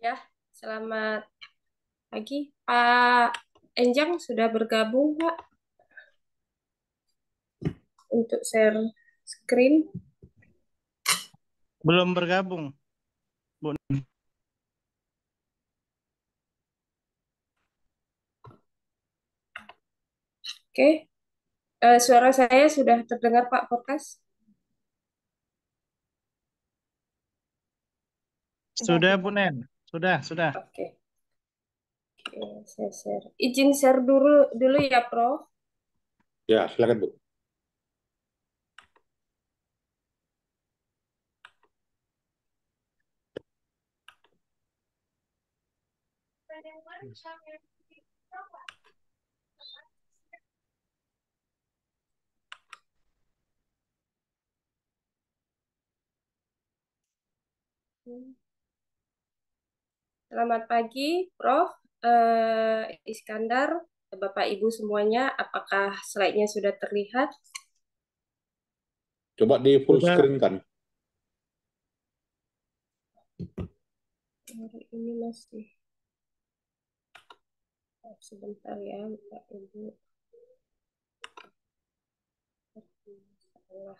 Ya, selamat pagi. Pak Enjang sudah bergabung, Pak, untuk share screen. Belum bergabung, Bu. Oke, suara saya sudah terdengar, Pak Podcast? Sudah, Bu Nen. Sudah. Oke, oke, saya share. Izin share dulu dulu ya, Prof. Ya, silakan Bu. Selamat pagi, Prof. Iskandar, Bapak Ibu semuanya. Apakah slide-nya sudah terlihat? Coba di full Sudah. screen kan. Hari ini masih. Sebentar ya, Bapak Ibu. Salah.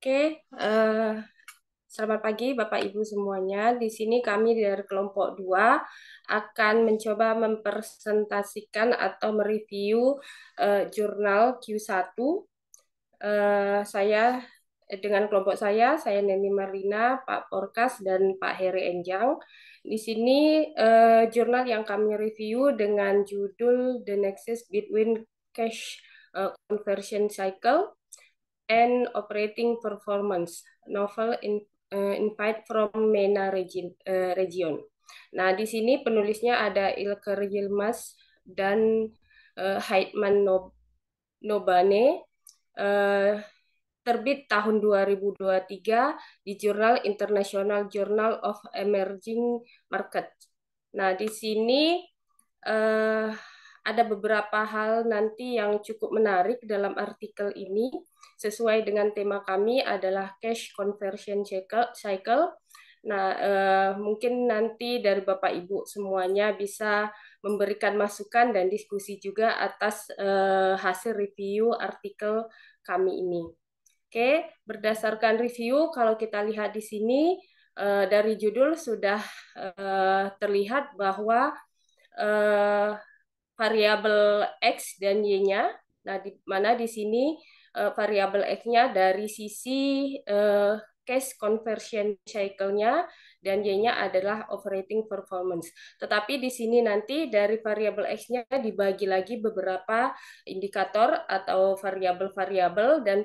Oke, selamat pagi Bapak Ibu semuanya. Di sini kami dari kelompok 2 akan mencoba mempresentasikan atau mereview jurnal Q1. Saya dengan kelompok saya Neni Marlina, Pak Porkas, dan Pak Heri Enjang. Di sini jurnal yang kami review dengan judul The Nexus Between Cash Conversion Cycle and Operating Performance, novel Invite from MENA region. Nah, di sini penulisnya ada Ilker Yilmaz dan Haidman Nobane, uh, terbit tahun 2023 di Jurnal International Journal of Emerging Market. Nah, di sini uh, ada beberapa hal nanti yang cukup menarik dalam artikel ini, sesuai dengan tema kami adalah cash conversion cycle. Nah, mungkin nanti dari Bapak Ibu semuanya bisa memberikan masukan dan diskusi juga atas hasil review artikel kami ini. Oke, berdasarkan review, kalau kita lihat di sini dari judul sudah terlihat bahwa uh, variabel X dan Y-nya. Nah, di mana di sini variabel X-nya dari sisi cash conversion cycle-nya dan Y-nya adalah operating performance. Tetapi di sini nanti dari variabel X-nya dibagi lagi beberapa indikator atau variabel-variabel dan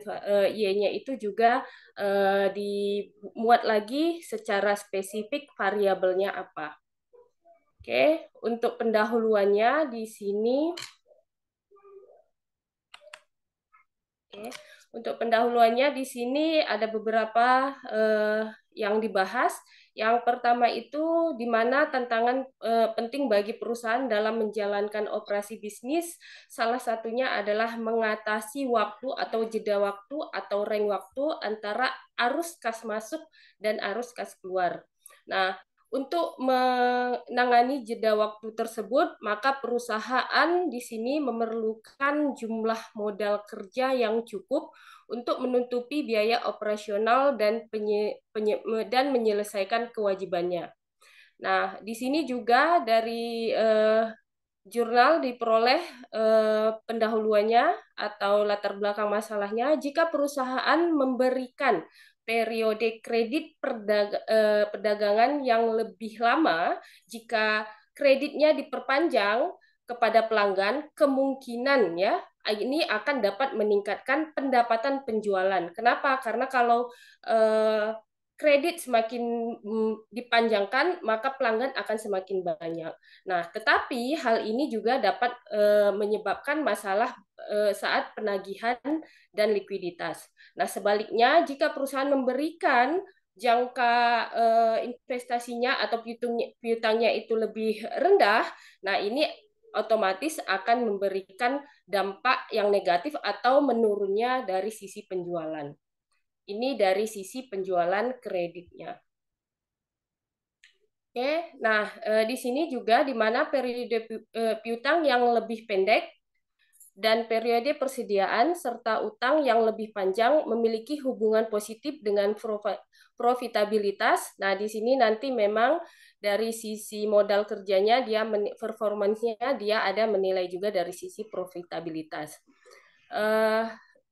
Y-nya itu juga dimuat lagi secara spesifik variabelnya apa. Oke, untuk pendahuluannya di sini. Oke, untuk pendahuluannya di sini ada beberapa yang dibahas. Yang pertama itu di mana tantangan penting bagi perusahaan dalam menjalankan operasi bisnis. Salah satunya adalah mengatasi waktu atau jeda waktu atau range waktu antara arus kas masuk dan arus kas keluar. Nah, untuk menangani jeda waktu tersebut, maka perusahaan di sini memerlukan jumlah modal kerja yang cukup untuk menutupi biaya operasional dan menyelesaikan kewajibannya. Nah, di sini juga dari jurnal diperoleh pendahuluannya atau latar belakang masalahnya jika perusahaan memberikan periode kredit perdagangan yang lebih lama, jika kreditnya diperpanjang kepada pelanggan, kemungkinan ya ini akan dapat meningkatkan pendapatan penjualan. Kenapa? Karena kalau kredit semakin dipanjangkan, maka pelanggan akan semakin banyak. Nah, tetapi hal ini juga dapat menyebabkan masalah saat penagihan dan likuiditas. Nah, sebaliknya jika perusahaan memberikan jangka investasinya atau piutangnya itu lebih rendah, nah ini otomatis akan memberikan dampak yang negatif atau menurunnya dari sisi penjualan. Ini dari sisi penjualan kreditnya. Oke, nah di sini juga di mana periode piutang yang lebih pendek dan periode persediaan serta utang yang lebih panjang memiliki hubungan positif dengan profitabilitas. Nah, di sini nanti memang dari sisi modal kerjanya performansnya dia ada menilai juga dari sisi profitabilitas.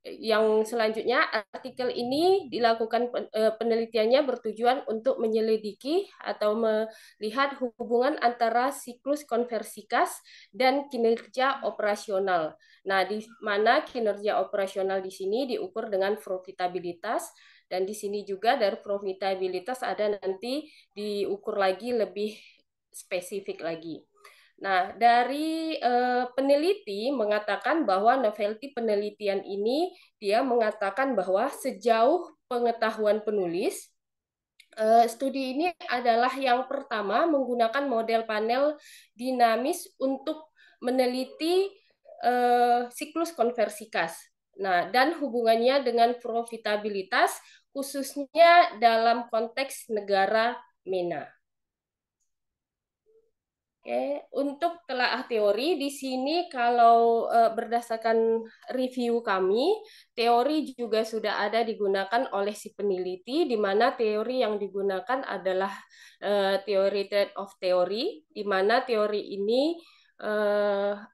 Yang selanjutnya, artikel ini dilakukan penelitiannya bertujuan untuk menyelidiki atau melihat hubungan antara siklus konversi kas dan kinerja operasional. Nah, di mana kinerja operasional di sini diukur dengan profitabilitas, dan di sini juga dari profitabilitas ada nanti diukur lagi lebih spesifik lagi. Nah, dari peneliti mengatakan bahwa novelty penelitian ini dia mengatakan bahwa sejauh pengetahuan penulis, studi ini adalah yang pertama menggunakan model panel dinamis untuk meneliti siklus konversi kas. Nah, dan hubungannya dengan profitabilitas khususnya dalam konteks negara MENA. Oke, untuk telaah teori di sini kalau berdasarkan review kami, teori juga sudah ada digunakan oleh si peneliti, di mana teori yang digunakan adalah teori trade-off teori, di mana teori ini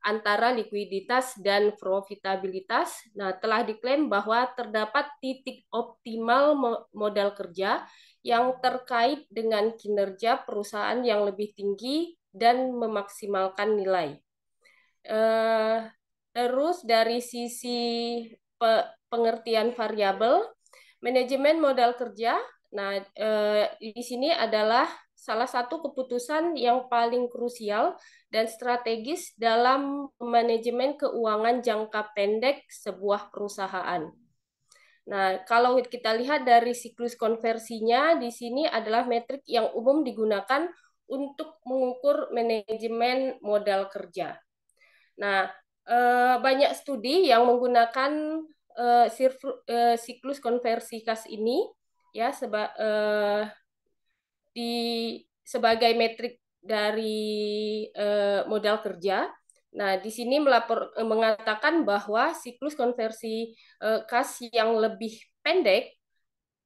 antara likuiditas dan profitabilitas. Nah, telah diklaim bahwa terdapat titik optimal modal kerja yang terkait dengan kinerja perusahaan yang lebih tinggi dan memaksimalkan nilai. Terus dari sisi pengertian variabel, manajemen modal kerja, nah di sini adalah salah satu keputusan yang paling krusial dan strategis dalam manajemen keuangan jangka pendek sebuah perusahaan. Nah, kalau kita lihat dari siklus konversinya, di sini adalah metrik yang umum digunakan untuk mengukur manajemen modal kerja. Nah, banyak studi yang menggunakan siklus konversi kas ini ya sebagai metrik dari modal kerja. Nah, di sini mengatakan bahwa siklus konversi kas yang lebih pendek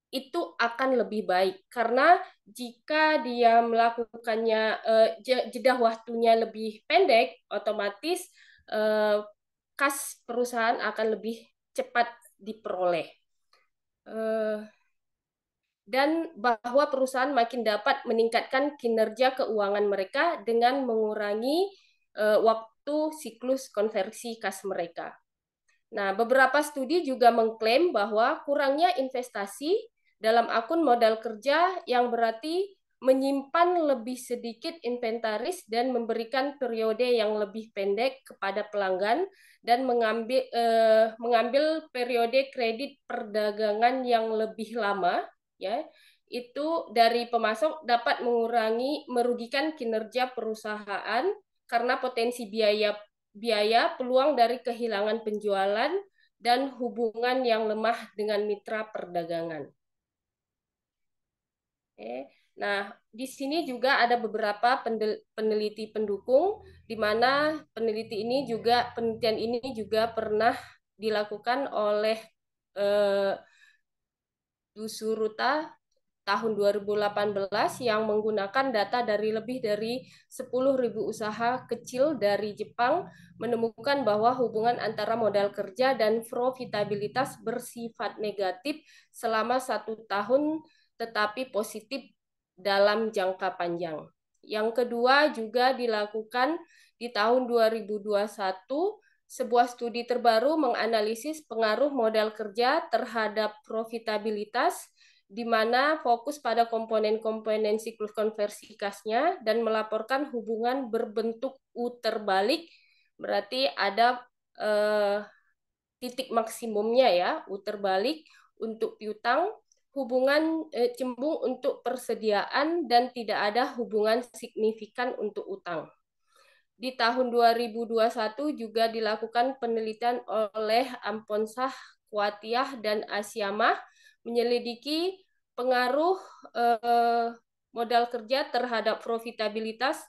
itu akan lebih baik karena jika dia melakukannya jeda waktunya lebih pendek, otomatis kas perusahaan akan lebih cepat diperoleh. Dan bahwa perusahaan makin dapat meningkatkan kinerja keuangan mereka dengan mengurangi waktu siklus konversi kas mereka. Nah, beberapa studi juga mengklaim bahwa kurangnya investasi dalam akun modal kerja yang berarti menyimpan lebih sedikit inventaris dan memberikan periode yang lebih pendek kepada pelanggan dan mengambil periode kredit perdagangan yang lebih lama, ya, itu dari pemasok dapat merugikan kinerja perusahaan karena potensi biaya, peluang dari kehilangan penjualan, dan hubungan yang lemah dengan mitra perdagangan. Oke. Nah, di sini juga ada beberapa peneliti pendukung, di mana penelitian ini juga pernah dilakukan oleh Dusuruta tahun 2018 yang menggunakan data dari lebih dari 10.000 usaha kecil dari Jepang menemukan bahwa hubungan antara modal kerja dan profitabilitas bersifat negatif selama 1 tahun tetapi positif dalam jangka panjang. Yang kedua juga dilakukan di tahun 2021 sebuah studi terbaru menganalisis pengaruh modal kerja terhadap profitabilitas, di mana fokus pada komponen-komponen siklus konversi kasnya dan melaporkan hubungan berbentuk U terbalik, berarti ada titik maksimumnya ya, U terbalik untuk piutang, hubungan cembung untuk persediaan, dan tidak ada hubungan signifikan untuk utang. Di tahun 2021 juga dilakukan penelitian oleh Amponsah, Kuatiah, dan Asyamah menyelidiki pengaruh modal kerja terhadap profitabilitas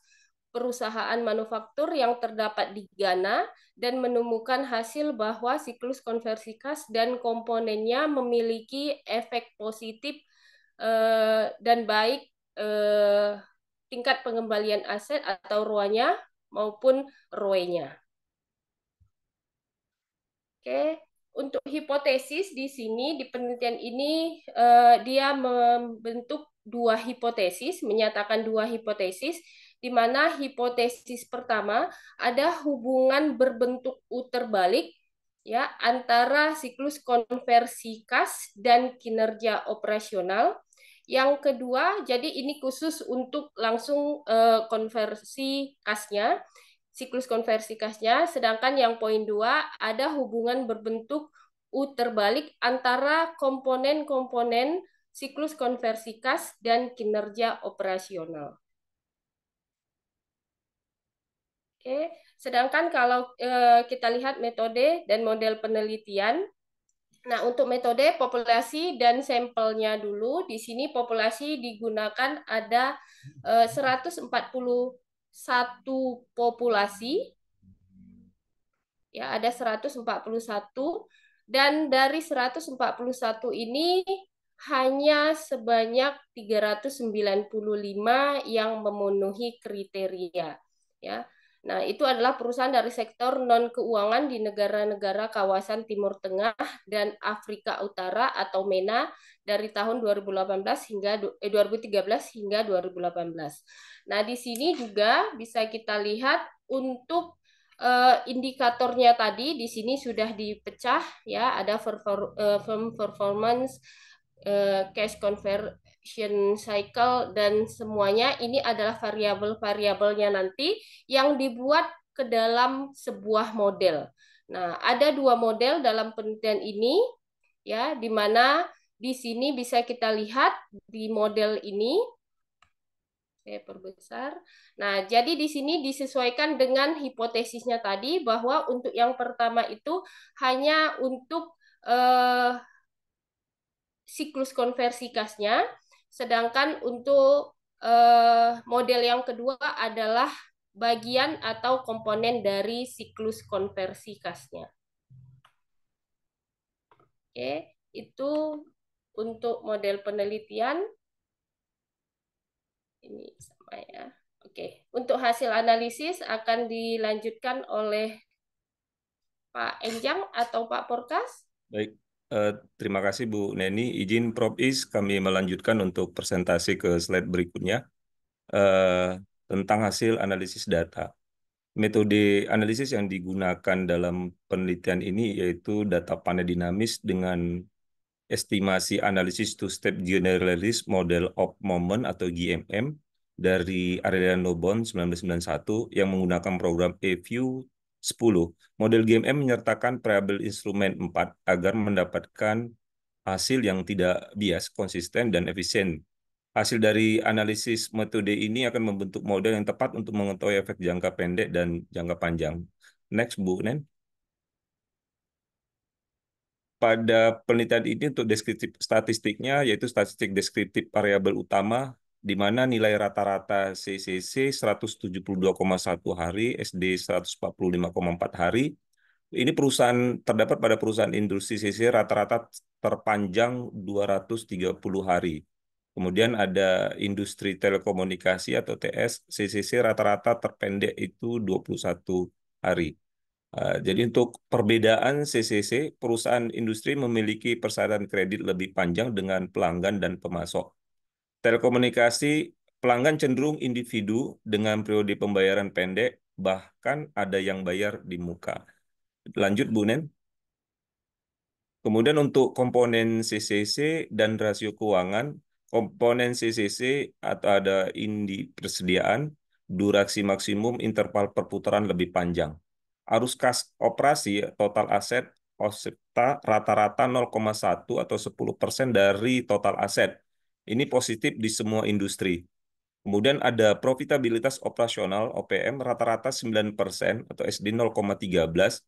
perusahaan manufaktur yang terdapat di Ghana dan menemukan hasil bahwa siklus konversi kas dan komponennya memiliki efek positif dan baik tingkat pengembalian aset atau ROA-nya maupun ROE-nya. Oke, untuk hipotesis di sini, di penelitian ini dia membentuk dua hipotesis, menyatakan dua hipotesis, di mana hipotesis pertama ada hubungan berbentuk U terbalik ya antara siklus konversi kas dan kinerja operasional. Yang kedua, jadi ini khusus untuk langsung konversi kasnya, siklus konversi kasnya, sedangkan yang poin 2 ada hubungan berbentuk U terbalik antara komponen-komponen siklus konversi kas dan kinerja operasional. Oke, sedangkan kalau kita lihat metode dan model penelitian, nah untuk metode populasi dan sampelnya dulu, di sini populasi digunakan ada 141 populasi, ya ada 141, dan dari 141 ini hanya sebanyak 395 yang memenuhi kriteria ya. Nah, itu adalah perusahaan dari sektor non keuangan di negara-negara kawasan Timur Tengah dan Afrika Utara atau MENA dari tahun 2013 hingga 2018. Nah, di sini juga bisa kita lihat untuk indikatornya tadi di sini sudah dipecah ya, ada firm performance, cash conversion cycle, dan semuanya ini adalah variabel-variabelnya nanti yang dibuat ke dalam sebuah model. Nah, ada dua model dalam penelitian ini ya, di mana di sini bisa kita lihat di model ini. Saya perbesar. Nah, jadi di sini disesuaikan dengan hipotesisnya tadi bahwa untuk yang pertama itu hanya untuk siklus konversi kasnya, sedangkan untuk model yang kedua adalah bagian atau komponen dari siklus konversi kasnya. Oke, itu untuk model penelitian. Ini sama ya. Oke, untuk hasil analisis akan dilanjutkan oleh Pak Enjang atau Pak Porkas. Baik, terima kasih Bu Neni. Izin Prof. Is kami melanjutkan untuk presentasi ke slide berikutnya tentang hasil analisis data. Metode analisis yang digunakan dalam penelitian ini yaitu data panel dinamis dengan estimasi analisis two-step generalist model of moment atau GMM dari Aureliano Bond 1991 yang menggunakan program eView 10. Model GMM menyertakan variabel instrumen 4 agar mendapatkan hasil yang tidak bias, konsisten, dan efisien. Hasil dari analisis metode ini akan membentuk model yang tepat untuk mengetahui efek jangka pendek dan jangka panjang. Next, Bu Nen. Pada penelitian ini untuk deskriptif statistiknya, yaitu statistik deskriptif variabel utama, di mana nilai rata-rata CCC 172,1 hari, SD 145,4 hari. Ini terdapat pada perusahaan industri CCC rata-rata terpanjang 230 hari. Kemudian ada industri telekomunikasi atau TS, CCC rata-rata terpendek itu 21 hari. Jadi untuk perbedaan CCC, perusahaan industri memiliki persyaratan kredit lebih panjang dengan pelanggan dan pemasok. Telekomunikasi, pelanggan cenderung individu dengan periode pembayaran pendek, bahkan ada yang bayar di muka. Lanjut, Bu Nen. Kemudian untuk komponen CCC dan rasio keuangan, komponen CCC atau ada indi persediaan, durasi maksimum interval perputaran lebih panjang. Arus kas operasi, total aset, serta rata-rata 0,1 atau 10% dari total aset. Ini positif di semua industri. Kemudian ada profitabilitas operasional OPM rata-rata 9% atau SD 0,13.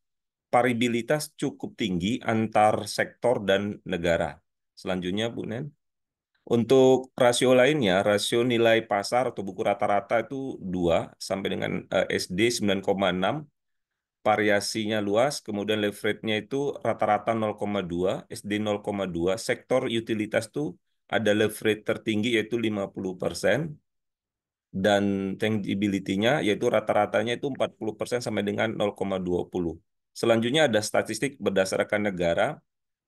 Paribilitas cukup tinggi antar sektor dan negara. Selanjutnya, Bu Nen. Untuk rasio lainnya, rasio nilai pasar atau buku rata-rata itu 2 sampai dengan SD 9,6. Variasinya luas, kemudian leverage-nya itu rata-rata 0,2, SD 0,2. Sektor utilitas itu ada leverage tertinggi yaitu 50%. Dan tangibility-nya yaitu rata-ratanya itu 40% sampai dengan 0,20. Selanjutnya ada statistik berdasarkan negara.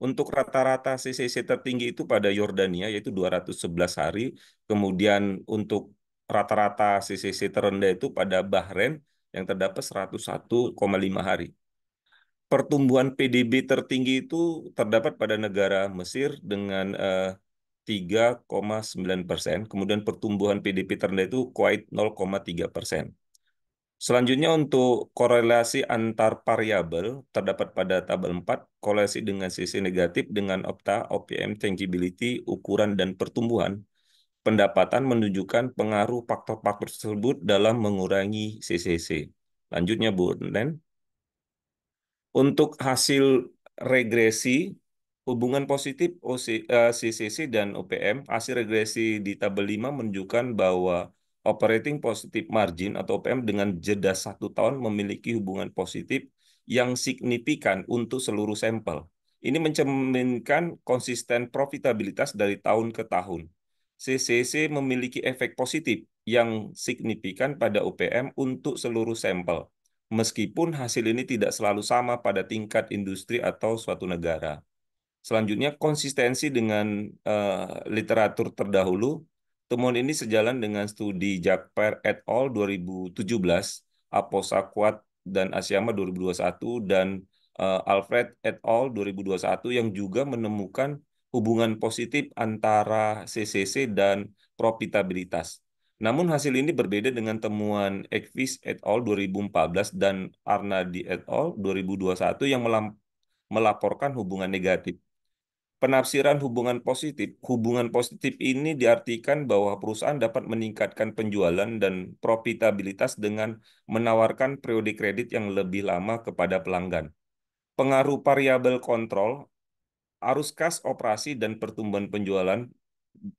Untuk rata-rata CCC tertinggi itu pada Yordania yaitu 211 hari. Kemudian untuk rata-rata CCC terendah itu pada Bahrain yang terdapat 101,5 hari. Pertumbuhan PDB tertinggi itu terdapat pada negara Mesir dengan 3,9%. Kemudian pertumbuhan PDB terendah itu Kuwait 0,3%. Selanjutnya untuk korelasi antar variabel terdapat pada tabel 4, korelasi dengan sisi negatif dengan opta, OPM, tangibility, ukuran, dan pertumbuhan. Pendapatan menunjukkan pengaruh faktor-faktor tersebut dalam mengurangi CCC. Lanjutnya, Bu Nen. Untuk hasil regresi, hubungan positif CCC dan OPM, hasil regresi di tabel 5 menunjukkan bahwa operating positive margin atau OPM dengan jeda 1 tahun memiliki hubungan positif yang signifikan untuk seluruh sampel. Ini mencerminkan konsisten profitabilitas dari tahun ke tahun. CCC memiliki efek positif yang signifikan pada OPM untuk seluruh sampel, meskipun hasil ini tidak selalu sama pada tingkat industri atau suatu negara. Selanjutnya, konsistensi dengan literatur terdahulu. Temuan ini sejalan dengan studi Jakper et al. 2017, Aposa Kuat dan Asyama 2021, dan Alfred et al. 2021 yang juga menemukan hubungan positif antara CCC dan profitabilitas. Namun hasil ini berbeda dengan temuan Ekvis et al. 2014 dan Arnadi et al. 2021 yang melaporkan hubungan negatif. Penafsiran hubungan positif ini diartikan bahwa perusahaan dapat meningkatkan penjualan dan profitabilitas dengan menawarkan periode kredit yang lebih lama kepada pelanggan. Pengaruh variabel kontrol, arus kas operasi dan pertumbuhan penjualan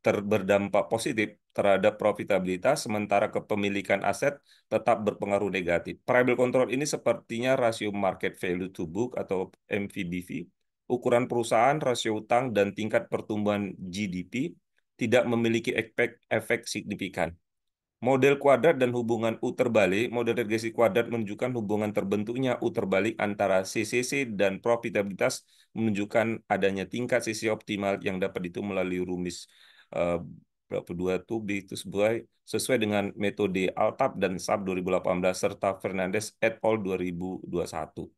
berdampak positif terhadap profitabilitas, sementara kepemilikan aset tetap berpengaruh negatif. Variable control ini sepertinya rasio market value to book atau MVBV, ukuran perusahaan, rasio utang, dan tingkat pertumbuhan GDP tidak memiliki efek signifikan. Model kuadrat dan hubungan U terbalik, model regresi kuadrat menunjukkan hubungan terbentuknya U terbalik antara CCC dan profitabilitas menunjukkan adanya tingkat CCC optimal yang dapat dihitung melalui rumus berapa 2 to B itu sesuai dengan metode Altap dan SAP 2018 serta Fernandez et al. 2021.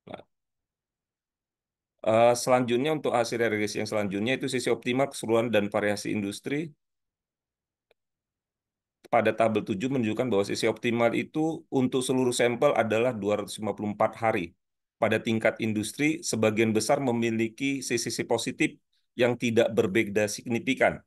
Nah, selanjutnya untuk hasil regresi yang selanjutnya itu CCC optimal keseluruhan dan variasi industri. Pada tabel 7 menunjukkan bahwa sisi optimal itu untuk seluruh sampel adalah 254 hari. Pada tingkat industri, sebagian besar memiliki sisi positif yang tidak berbeda signifikan,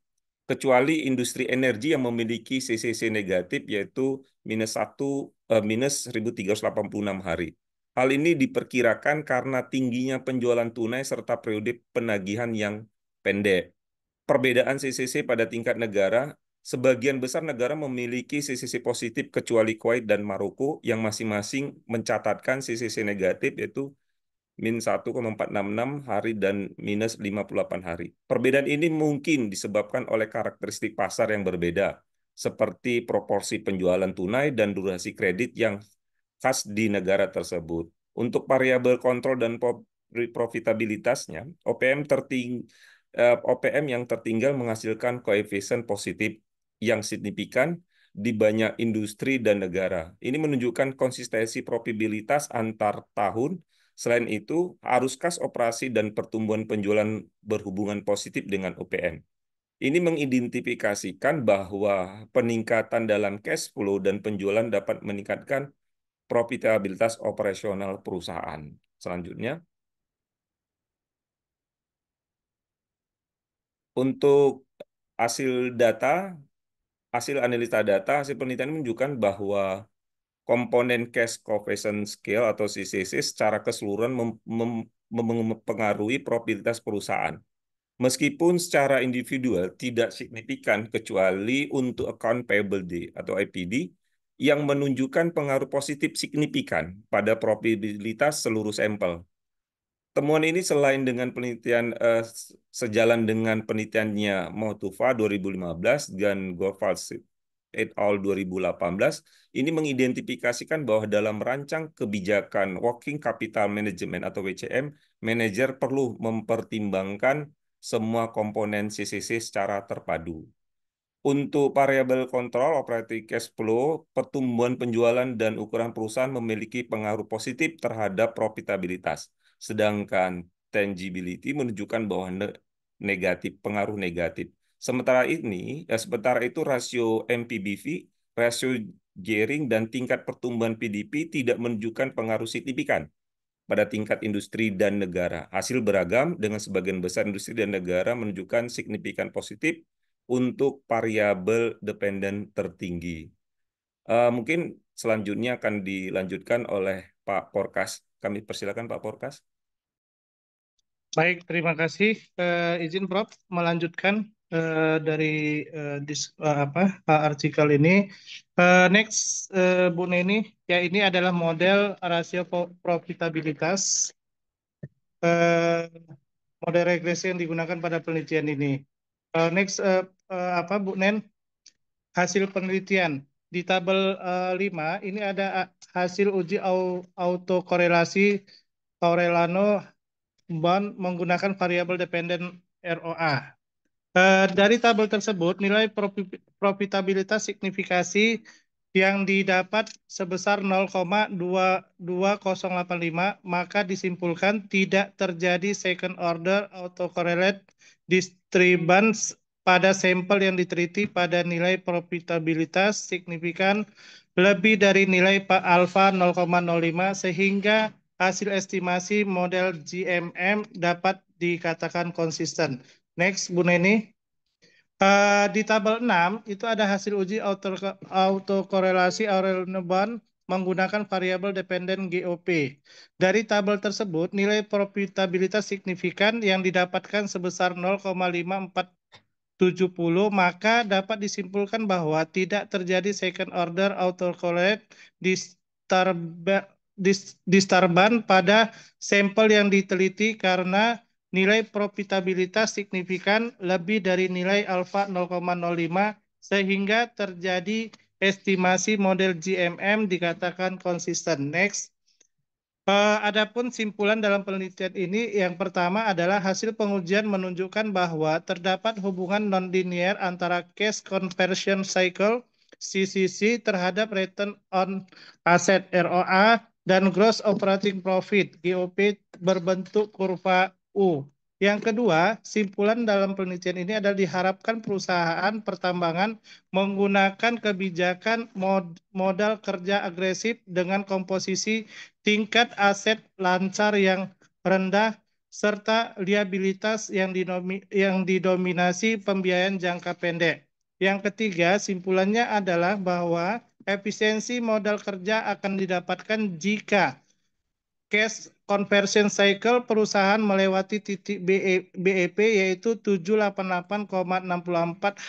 kecuali industri energi yang memiliki CCC negatif yaitu minus 1.386 hari. Hal ini diperkirakan karena tingginya penjualan tunai serta periode penagihan yang pendek. Perbedaan CCC pada tingkat negara, sebagian besar negara memiliki CCC positif kecuali Kuwait dan Maroko yang masing-masing mencatatkan CCC negatif yaitu min 1,466 hari dan minus 58 hari. Perbedaan ini mungkin disebabkan oleh karakteristik pasar yang berbeda, seperti proporsi penjualan tunai dan durasi kredit yang khas di negara tersebut. Untuk variabel kontrol dan profitabilitasnya, OPM yang tertinggal menghasilkan koefisien positif yang signifikan, di banyak industri dan negara. Ini menunjukkan konsistensi probabilitas antar tahun. Selain itu, arus kas operasi dan pertumbuhan penjualan berhubungan positif dengan OPM. Ini mengidentifikasikan bahwa peningkatan dalam cash flow dan penjualan dapat meningkatkan profitabilitas operasional perusahaan. Selanjutnya, untuk hasil data, hasil analisa data, hasil penelitian menunjukkan bahwa komponen cash conversion scale atau CCC secara keseluruhan mempengaruhi probabilitas perusahaan. Meskipun secara individual tidak signifikan kecuali untuk account payable day atau APD yang menunjukkan pengaruh positif signifikan pada probabilitas seluruh sampel. Temuan ini selain dengan penelitian sejalan dengan penelitiannya Motova 2015 dan Goldfalz et al. 2018, ini mengidentifikasikan bahwa dalam merancang kebijakan Working Capital Management atau WCM, manajer perlu mempertimbangkan semua komponen CCC secara terpadu. Untuk variabel kontrol operating cash flow, pertumbuhan penjualan dan ukuran perusahaan memiliki pengaruh positif terhadap profitabilitas. Sedangkan tangibility menunjukkan bahwa negatif, pengaruh negatif. Sementara itu rasio MPBV, rasio gearing dan tingkat pertumbuhan PDP tidak menunjukkan pengaruh signifikan pada tingkat industri dan negara. Hasil beragam dengan sebagian besar industri dan negara menunjukkan signifikan positif untuk variabel dependen tertinggi. Mungkin selanjutnya akan dilanjutkan oleh Pak Porkas. Kami persilakan Pak Porkas. Baik, terima kasih. Izin Prof melanjutkan dari artikel ini. Next, Bu Neni, ya ini adalah model rasio profitabilitas, model regresi yang digunakan pada penelitian ini. Next, Bu Nen, hasil penelitian. Di tabel 5, ini ada hasil uji autokorelasi Aurelano Bond menggunakan variabel dependen ROA. Dari tabel tersebut, nilai profitabilitas signifikasi yang didapat sebesar 0,22085, maka disimpulkan tidak terjadi second order autocorrelate disturbance pada sampel yang diteliti pada nilai profitabilitas signifikan lebih dari nilai alfa 0,05 sehingga hasil estimasi model GMM dapat dikatakan konsisten. Next, Bu Neni. Di tabel 6 itu ada hasil uji autokorelasi Aurelano Bond menggunakan variabel dependen GOP. Dari tabel tersebut, nilai profitabilitas signifikan yang didapatkan sebesar 0,5470, maka dapat disimpulkan bahwa tidak terjadi second order autocorrelate disturbance pada sampel yang diteliti karena nilai profitabilitas signifikan lebih dari nilai alfa 0,05 sehingga terjadi estimasi model GMM dikatakan konsisten. Next. Adapun simpulan dalam penelitian ini, yang pertama adalah hasil pengujian menunjukkan bahwa terdapat hubungan non-linear antara cash conversion cycle CCC terhadap return on asset ROA dan gross operating profit GOP berbentuk kurva U. Yang kedua, simpulan dalam penelitian ini adalah diharapkan perusahaan pertambangan menggunakan kebijakan modal kerja agresif dengan komposisi tingkat aset lancar yang rendah serta liabilitas yang didominasi pembiayaan jangka pendek. Yang ketiga, simpulannya adalah bahwa efisiensi modal kerja akan didapatkan jika cash conversion cycle perusahaan melewati titik BEP yaitu 788,64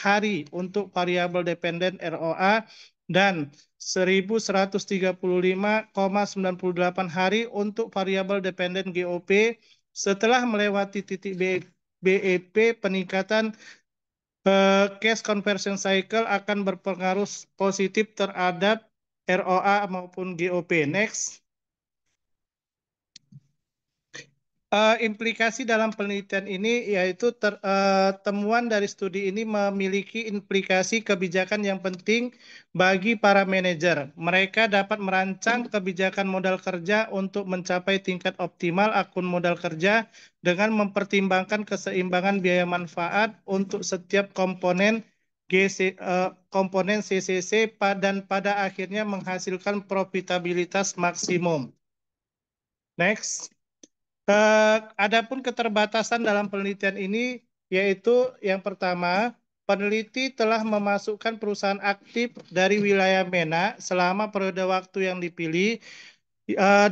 hari untuk variabel dependen ROA dan 1135,98 hari untuk variabel dependen GOP. Setelah melewati titik BEP, peningkatan cash conversion cycle akan berpengaruh positif terhadap ROA maupun GOP. Next. Implikasi dalam penelitian ini yaitu temuan dari studi ini memiliki implikasi kebijakan yang penting bagi para manajer. Mereka dapat merancang kebijakan modal kerja untuk mencapai tingkat optimal akun modal kerja dengan mempertimbangkan keseimbangan biaya manfaat untuk setiap komponen komponen CCC dan pada akhirnya menghasilkan profitabilitas maksimum. Next. Adapun keterbatasan dalam penelitian ini yaitu yang pertama, peneliti telah memasukkan perusahaan aktif dari wilayah MENA selama periode waktu yang dipilih.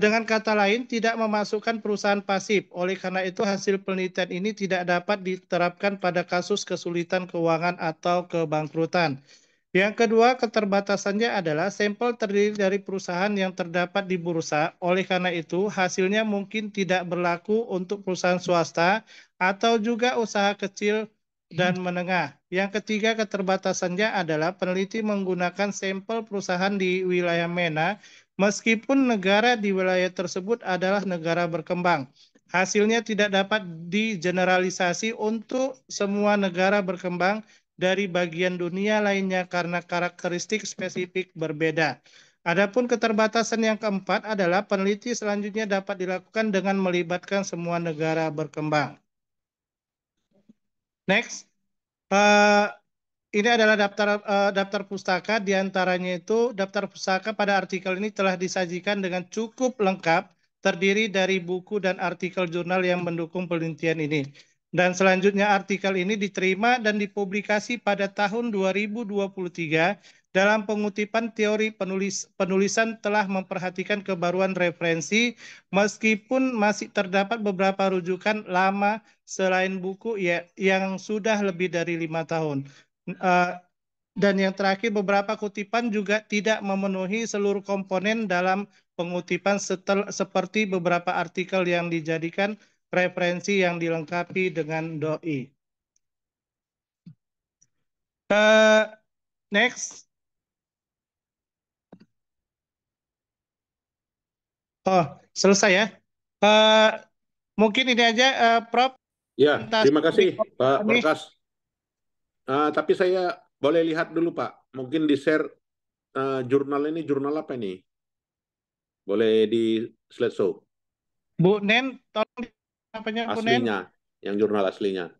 Dengan kata lain, tidak memasukkan perusahaan pasif. Oleh karena itu, hasil penelitian ini tidak dapat diterapkan pada kasus kesulitan keuangan atau kebangkrutan. Yang kedua, keterbatasannya adalah sampel terdiri dari perusahaan yang terdapat di bursa. Oleh karena itu, hasilnya mungkin tidak berlaku untuk perusahaan swasta atau juga usaha kecil dan menengah. Yang ketiga, keterbatasannya adalah peneliti menggunakan sampel perusahaan di wilayah MENA, meskipun negara di wilayah tersebut adalah negara berkembang. Hasilnya tidak dapat digeneralisasi untuk semua negara berkembang dari bagian dunia lainnya karena karakteristik spesifik berbeda. Adapun keterbatasan yang keempat adalah peneliti selanjutnya dapat dilakukan dengan melibatkan semua negara berkembang. Next. Ini adalah daftar pustaka, diantaranya itu daftar pustaka pada artikel ini telah disajikan dengan cukup lengkap, terdiri dari buku dan artikel jurnal yang mendukung penelitian ini. Dan selanjutnya artikel ini diterima dan dipublikasi pada tahun 2023 dalam pengutipan teori penulisan telah memperhatikan kebaruan referensi, meskipun masih terdapat beberapa rujukan lama selain buku yang sudah lebih dari 5 tahun. Dan yang terakhir, beberapa kutipan juga tidak memenuhi seluruh komponen dalam pengutipan seperti beberapa artikel yang dijadikan referensi yang dilengkapi dengan doi. Next. Oh, selesai ya. Mungkin ini aja, Prof. Ya, terima kasih Pak Ini. Perkas. Tapi saya boleh lihat dulu Pak, mungkin di-share jurnal ini, jurnal apa ini? Boleh di slideshow. Bu Nen, tolong apanya Bu Nen? Aslinya, yang jurnal aslinya.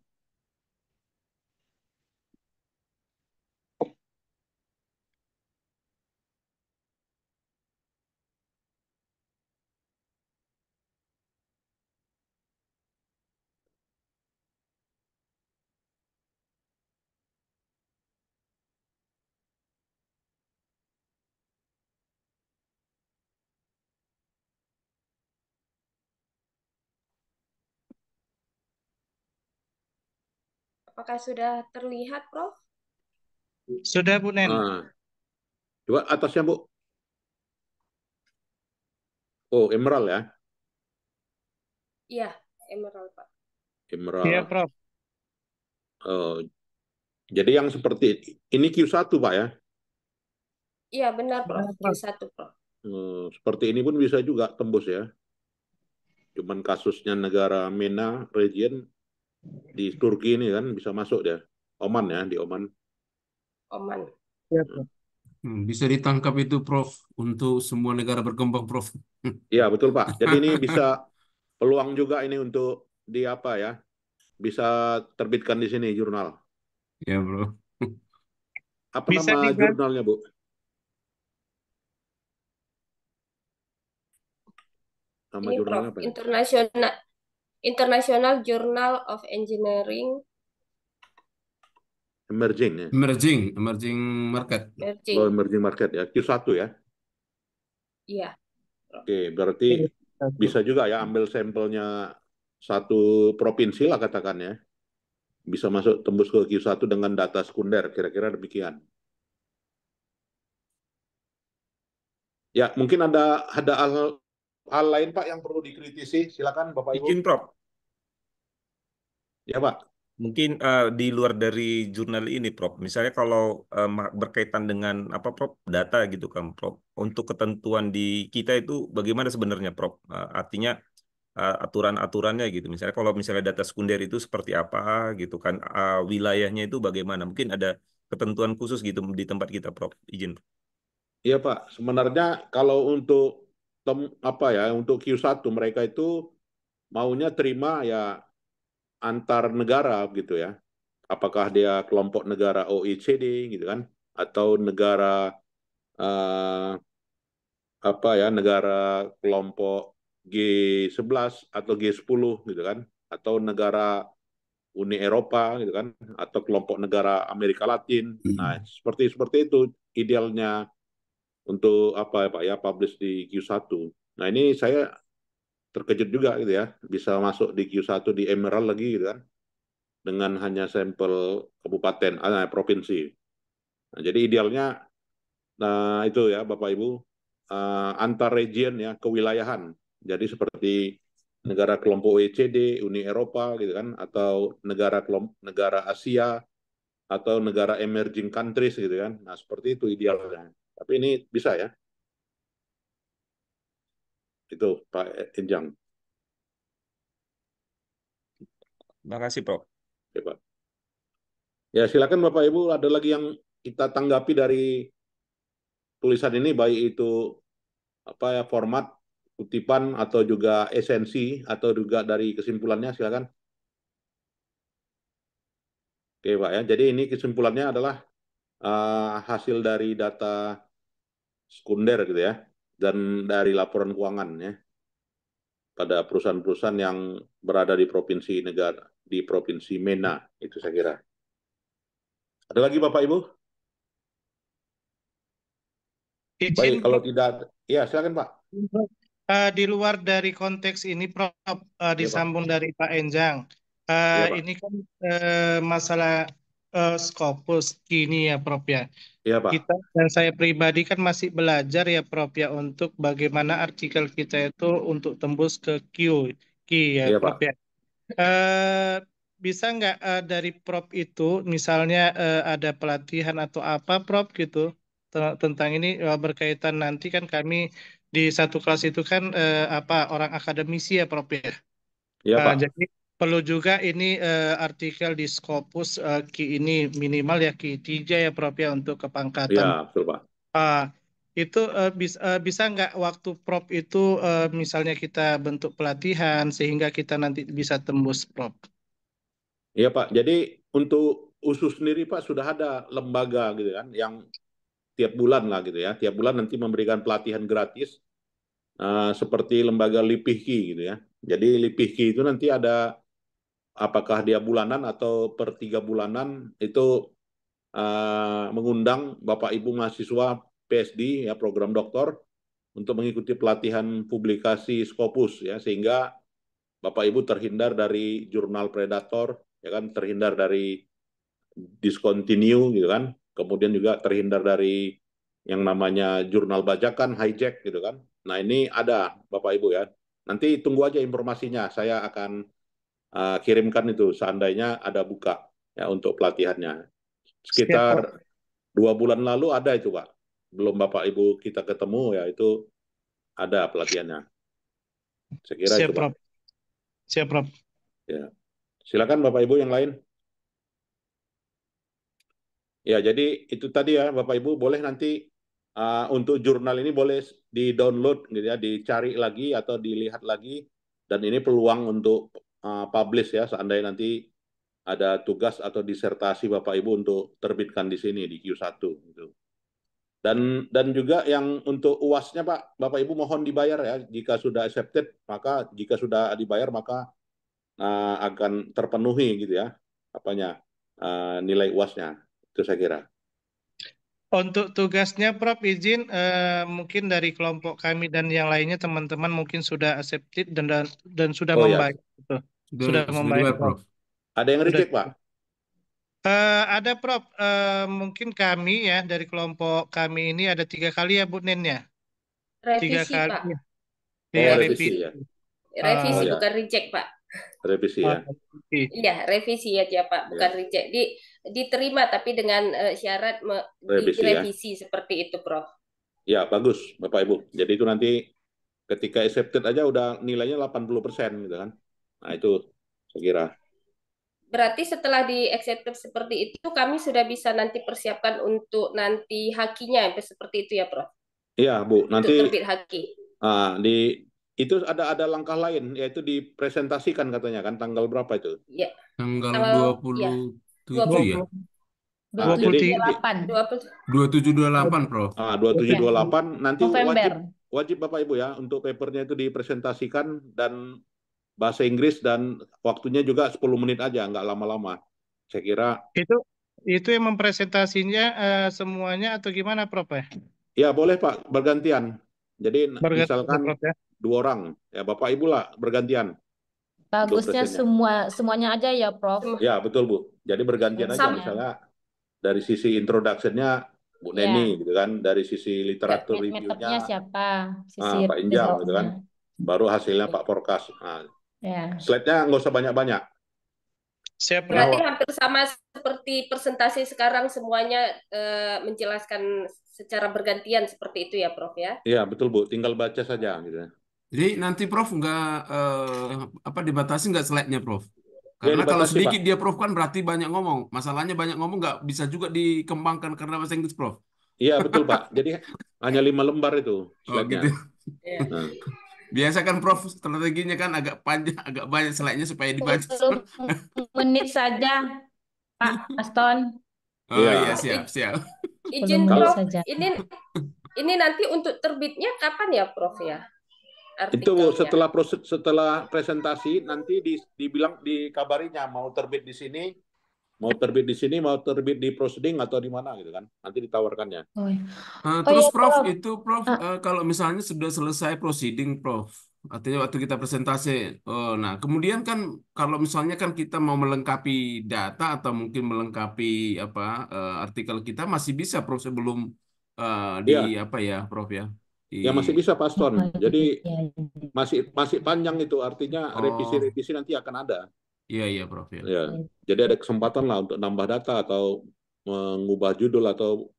Apakah sudah terlihat, Prof? Sudah Bu Nen. Coba atasnya Bu. Oh, emerald ya. Iya, emerald, Pak. Emerald. Iya, Prof. Jadi yang seperti ini Q1 Pak ya. Iya, benar, Prof. Q1, Prof. Seperti ini pun bisa juga tembus ya. Cuman kasusnya negara MENA region di Turki ini kan bisa masuk dia. Oman ya, di Oman. Oman. Iya, Prof. Bisa ditangkap itu, Prof, untuk semua negara berkembang, Prof. Iya, betul Pak. Jadi ini bisa peluang juga ini untuk di apa ya? Bisa terbitkan di sini jurnal. Ya, Bro. Apa Bisa nama jurnalnya, Bu? Nama Ini, jurnalnya Prof. apa ya? International Journal of Engineering Emerging ya. Emerging market. Oh, Emerging. emerging market ya. Q1 ya. Iya. Oke, berarti bisa juga ya ambil sampelnya satu provinsi lah katakan ya. Bisa masuk tembus ke Q1 dengan data sekunder, kira-kira demikian. Ya, mungkin ada hal lain Pak yang perlu dikritisi. Silakan Bapak Ibu. Izin, Prof. Ya, Pak. Mungkin di luar dari jurnal ini, Prof. Misalnya kalau berkaitan dengan apa, Prof, data gitu kan, Prof. Untuk ketentuan di kita itu bagaimana sebenarnya, Prof? Artinya aturan-aturannya gitu. Misalnya kalau misalnya data sekunder itu seperti apa gitu kan, wilayahnya itu bagaimana? Mungkin ada ketentuan khusus gitu di tempat kita, Prof. Izin. Iya Pak, sebenarnya kalau untuk apa ya, untuk Q1 mereka itu maunya terima ya antar negara gitu ya. Apakah dia kelompok negara OECD gitu kan, atau negara eh, apa ya, negara kelompok G11 atau G10 gitu kan, atau negara Uni Eropa gitu kan, atau kelompok negara Amerika Latin. Nah, seperti seperti itu idealnya untuk apa ya Pak ya, publish di Q1. Nah, ini saya terkejut juga gitu ya, bisa masuk di Q1 di Emerald lagi gitu kan, dengan hanya sampel kabupaten, provinsi. Nah, jadi idealnya, nah itu ya Bapak Ibu, antar region ya, kewilayahan. Jadi seperti negara kelompok OECD, Uni Eropa gitu kan, atau negara Asia, atau negara emerging countries gitu kan. Nah, seperti itu idealnya. Tapi ini bisa ya. Itu Pak Enjang. Terima kasih, Prof. Ya, Pak. Ya, silakan Bapak Ibu, ada lagi yang kita tanggapi dari tulisan ini, baik itu apa ya, format kutipan atau juga esensi atau juga dari kesimpulannya, silakan. Oke, Pak ya. Jadi ini kesimpulannya adalah hasil dari data sekunder gitu ya, dan dari laporan keuangan ya, pada perusahaan-perusahaan yang berada di provinsi MENA, itu saya kira. Ada lagi Bapak Ibu? Baik, Izin, kalau Prof. tidak, ya silakan Pak. Di luar dari konteks ini, Prof, Iya Pak. disambung dari Pak Enjang. Iya Pak. Ini kan masalah Scopus kini ya, Prof ya. Iya Pak. Kita dan saya pribadi kan masih belajar ya, Prof ya, untuk bagaimana artikel kita itu untuk tembus ke Q ya, Iya Prof Pak. ya. Eh, Bisa nggak dari Prof itu, misalnya ada pelatihan atau apa, Prof gitu, tentang ini berkaitan nanti kan kami di satu kelas itu kan apa orang akademisi ya, Prof ya. Iya Pak. Jadi perlu juga ini artikel di Scopus Ki ini minimal ya Q3 ya, Prof ya, untuk Iya, kepangkatan. betul Pak. Ah, itu bisa nggak waktu Prof itu misalnya kita bentuk pelatihan sehingga kita nanti bisa tembus, Prof. Iya Pak. Jadi untuk USU sendiri Pak sudah ada lembaga gitu kan, yang tiap bulan lah gitu ya. Tiap bulan nanti memberikan pelatihan gratis, seperti lembaga Lipihki gitu ya. Jadi Lipihki itu nanti ada, apakah dia bulanan atau per 3 bulanan, itu mengundang Bapak Ibu mahasiswa PSD ya, program doktor, untuk mengikuti pelatihan publikasi Scopus ya, sehingga Bapak Ibu terhindar dari jurnal predator ya kan, terhindar dari discontinue gitu kan, kemudian juga terhindar dari yang namanya jurnal bajakan, hijack gitu kan. Nah, ini ada Bapak Ibu ya. Nanti tunggu aja informasinya, saya akan kirimkan itu seandainya ada buka ya untuk pelatihannya. Siap, Prof. Sekitar 2 bulan lalu ada itu Pak. Belum Bapak Ibu kita ketemu ya, itu ada pelatihannya. Saya kira Siap, itu Pak. Prof. Siap, Prof. Ya. Silakan Bapak Ibu yang lain. Ya, jadi itu tadi ya Bapak Ibu, boleh nanti untuk jurnal ini boleh di-download gitu ya, dicari lagi atau dilihat lagi, dan ini peluang untuk publish ya, seandainya nanti ada tugas atau disertasi Bapak Ibu untuk terbitkan di sini di Q1 gitu. Dan juga yang untuk UAS-nya Pak, Bapak Ibu mohon dibayar ya, jika sudah accepted, maka jika sudah dibayar maka akan terpenuhi gitu ya, apanya, nilai UAS-nya. Itu saya kira. Untuk tugasnya, Prof, izin mungkin dari kelompok kami dan yang lainnya teman-teman mungkin sudah accepted dan sudah Oh ya, membayar, gitu. Sudah Sudah membayar, dibayar, Prof. Prof. ada yang Sudah. reject Pak? Ada, Prof. Mungkin kami ya dari kelompok kami ini ada 3 kali ya, Bu Nen ya. 3 Revisi, kali Pak. ya Oh, Revisi. revisi revisi. ya. Oh Revisi, ya, bukan reject, Pak. revisi ya. Revisi. Iya, revisi aja, Pak. Bukan Ya, reject. Diterima, tapi dengan syarat revisi ya. direvisi seperti itu, Prof. Ya, bagus Bapak Ibu. Jadi itu nanti Ketika accepted aja udah nilainya 80% gitu kan. Nah, itu saya kira. Berarti setelah di accepted seperti itu, kami sudah bisa nanti persiapkan untuk nanti hakinya, seperti itu ya, Prof. Iya, Bu. Untuk Nanti terbit haki. itu ada langkah lain, yaitu dipresentasikan katanya kan tanggal berapa itu? Ya, Tanggal tanggal ya 27 ya? 20 Jadi 27 27-28, Prof. 27-28 nanti November. wajib Bapak Ibu ya untuk papernya itu dipresentasikan dan bahasa Inggris dan waktunya juga 10 menit aja, nggak lama-lama. Saya kira Itu yang mempresentasinya semuanya atau gimana, Prof? ya boleh Pak, bergantian. Jadi Berganti, misalkan Prof, ya. 2 orang, ya Bapak Ibu lah bergantian untuk Bagusnya presennya. semuanya aja ya, Prof. Ya betul Bu. Jadi bergantian aja, Sama. misalnya dari sisi introduction-nya Bu Ya. Neni gitu kan, dari sisi literatur Metodenya review-nya siapa? Sisi Pak Injam gitu kan, resultnya. baru hasilnya Pak Porkas. Nah, Ya. slide-nya nggak usah banyak-banyak. Siap, Prof. Berarti hampir sama seperti presentasi sekarang, semuanya menjelaskan secara bergantian seperti itu ya, Prof ya? Iya betul Bu, tinggal baca saja gitu. Jadi nanti Prof nggak dibatasi nggak slide-nya, Prof? Ya Karena kalau dibatasi Pak. sedikit dia Prof kan berarti banyak ngomong. Masalahnya banyak ngomong nggak bisa juga dikembangkan karena bahasa Inggris, Prof. Iya betul Pak. Jadi hanya 5 lembar itu Oh slide-nya. gitu. Iya. Nah, Biasa kan Prof strateginya kan agak panjang, agak banyak slide-nya supaya dibaca. 10 menit saja, Pak Aston. Oh iya. iya, siap. Izin 10 menit Prof, saja. ini nanti untuk terbitnya kapan ya, Prof ya? Itu Bu, Artikelnya. setelah presentasi nanti dibilang dikabarinya mau terbit di sini, mau terbit di proceeding atau di mana gitu kan. Nanti ditawarkannya. Oh, iya. Terus iya, Prof, Prof. itu Prof, kalau misalnya sudah selesai proceeding, Prof, artinya waktu kita presentasi, nah kemudian kan kalau misalnya kan kita mau melengkapi data atau mungkin melengkapi artikel kita masih bisa, Prof, sebelum Iya, Prof ya, ya masih bisa Pak Aston. Oh, Jadi iya. masih panjang itu, artinya oh revisi nanti akan ada. iya Prof ya. Ya, jadi ada kesempatan lah untuk nambah data atau mengubah judul atau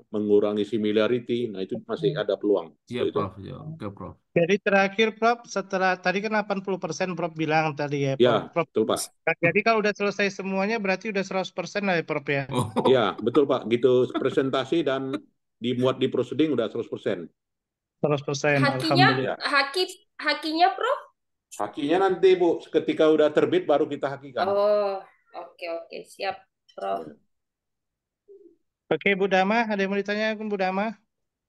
mengurangi similarity. Nah, itu masih ada peluang. Iya Seperti itu. Prof, ya, oke Prof. Jadi terakhir, Prof, setelah tadi kan 80% Prof bilang tadi ya, Ya, Prof. betul Pak. Jadi kalau udah selesai semuanya berarti udah 100% lah ya, Prof ya. Oh, Ya, betul Pak. Gitu presentasi dan dimuat di proceeding udah 100%. 100%, Hakinya, alhamdulillah. hakinya Prof? Hakinya nanti Bu, ketika udah terbit baru kita hakikan. Oh, oke, siap, Prof. Ya. Oke, Bu Dama, ada yang mau ditanya, Bu Dama?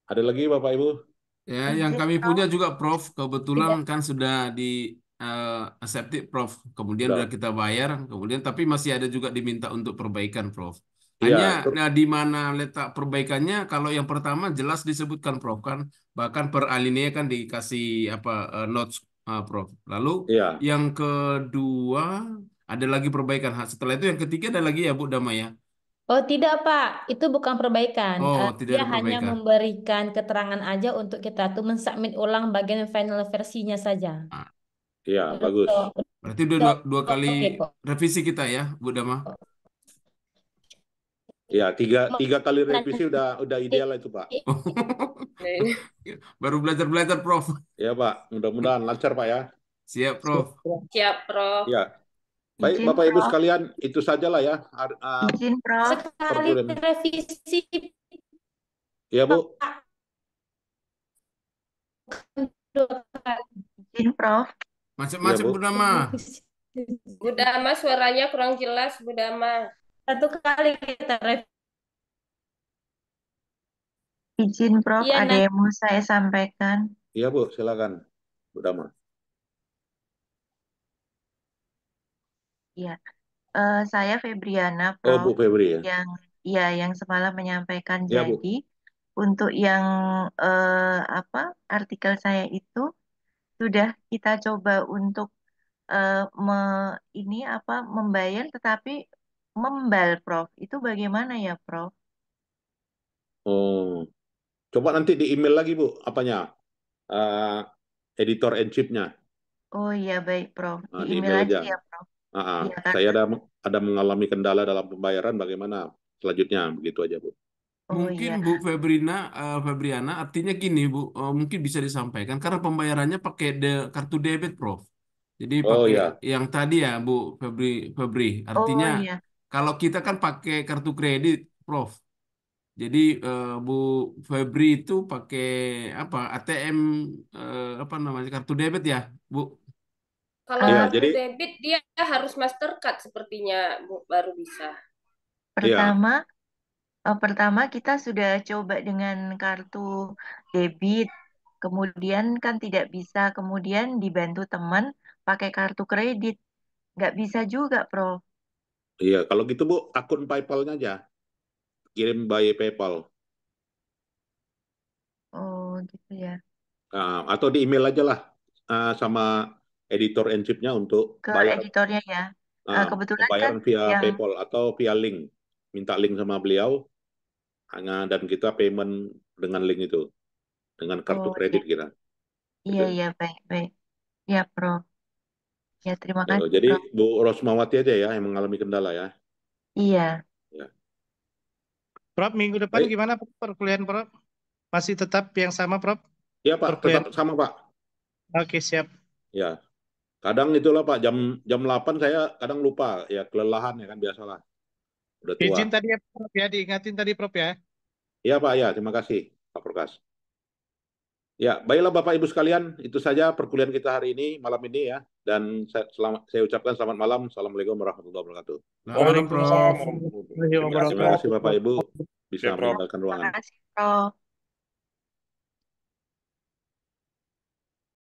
Ada lagi Bapak Ibu? ya yang kami punya juga Prof, kebetulan kan sudah di accepted Prof, kemudian Sudah. udah kita bayar, kemudian tapi masih ada juga diminta untuk perbaikan Prof. Iya, Hanya di mana letak perbaikannya? Kalau yang pertama jelas disebutkan Prof kan, bahkan per alinea kan dikasih notes Prof. Lalu iya. yang kedua ada lagi perbaikan. Setelah itu yang ketiga ada lagi ya Bu Dama ya? Oh tidak Pak, itu bukan perbaikan. Oh, tidak Dia ada hanya perbaikan. memberikan keterangan aja untuk kita tuh mensubmit ulang bagian final versinya saja. Iya, bagus. Berarti udah dua kali Oke, kok. revisi kita ya, Bu Dama? Ya, tiga kali revisi udah ideal itu Pak. Baru belajar Prof. Ya Pak, mudah-mudahan lancar Pak ya. Siap Prof. Siap, Prof. Ya, baik Izin, Bapak Ibu Prof. sekalian, itu sajalah ya. Izin, Prof. Sekali Peraturan. revisi Ya Bu, dua kali. Izin, Prof. Macam-macam Iya, Bu. Bu Dama. Bu Dama, suaranya kurang jelas, Bu Dama. Satu kali kita revisi. Izin, Prof. Iya, Ada yang mau saya sampaikan. iya Bu, silakan Bu Dama. Ya, saya Febriana, Oh Prof. Bu Febri ya. Yang semalam menyampaikan. Iya, Bu. Jadi untuk yang artikel saya itu sudah kita coba untuk membayar, tetapi membal, Prof. Itu bagaimana ya, Prof? Oh, coba nanti di email lagi Bu, apanya? Editor and chief-nya. Oh iya, baik, Prof. Nah, Di di email email aja aja. ya, Prof. Iya, Saya ada mengalami kendala dalam pembayaran, bagaimana selanjutnya, begitu aja Bu. Oh Mungkin iya. Bu Febriana, artinya gini Bu, mungkin bisa disampaikan karena pembayarannya pakai kartu debit, Prof. Jadi Oh pakai ya, yang tadi ya Bu Febri. Artinya Oh iya. kalau kita kan pakai kartu kredit, Prof. Jadi Bu Febri itu pakai apa ATM, apa namanya, kartu debit ya, Bu. Kalau iya. Eh, kartu Jadi debit dia harus Mastercard sepertinya, Bu, baru bisa. iya, pertama, pertama kita sudah coba dengan kartu debit, kemudian kan tidak bisa, kemudian dibantu teman pakai kartu kredit, nggak bisa juga, Prof. iya. Kalau gitu Bu, akun PayPal-nya aja kirim by PayPal. Oh gitu ya. Atau di email aja lah sama editor and chief-nya untuk Ke bayar editornya ya. Kebetulan kan pembayaran via yang PayPal atau via link. Minta link sama beliau dan kita payment dengan link itu, dengan kartu oh kredit iya kita. iya Gitu. iya baik baik. Ya, Prof. Ya, terima Gitu. kasih, Jadi Prof. Bu Rosmawati aja ya yang mengalami kendala ya. Iya. Ya. Prof, minggu depan Baik. gimana perkuliahan, Prof? Masih tetap yang sama, Prof? Ya Pak, tetap Perkuliahan. sama Pak. Oke, siap. Ya. Kadang itulah Pak, jam jam 8 saya kadang lupa ya, kelelahan ya kan, biasalah. Udah tua. Izin tadi ya, Prof, ya, diingatin tadi, Prof, ya. Iya Pak, ya, terima kasih Pak Perkas. Ya, baiklah Bapak Ibu sekalian, itu saja perkuliahan kita hari ini, malam ini ya. Dan saya ucapkan selamat malam. Assalamualaikum warahmatullahi wabarakatuh. Selamat malam, Waalaikumsalam Prof. warahmatullahi Terima kasih wabarakatuh. Bapak Ibu bisa Ya, Prof. meninggalkan Terima ruangan. kasih, Prof.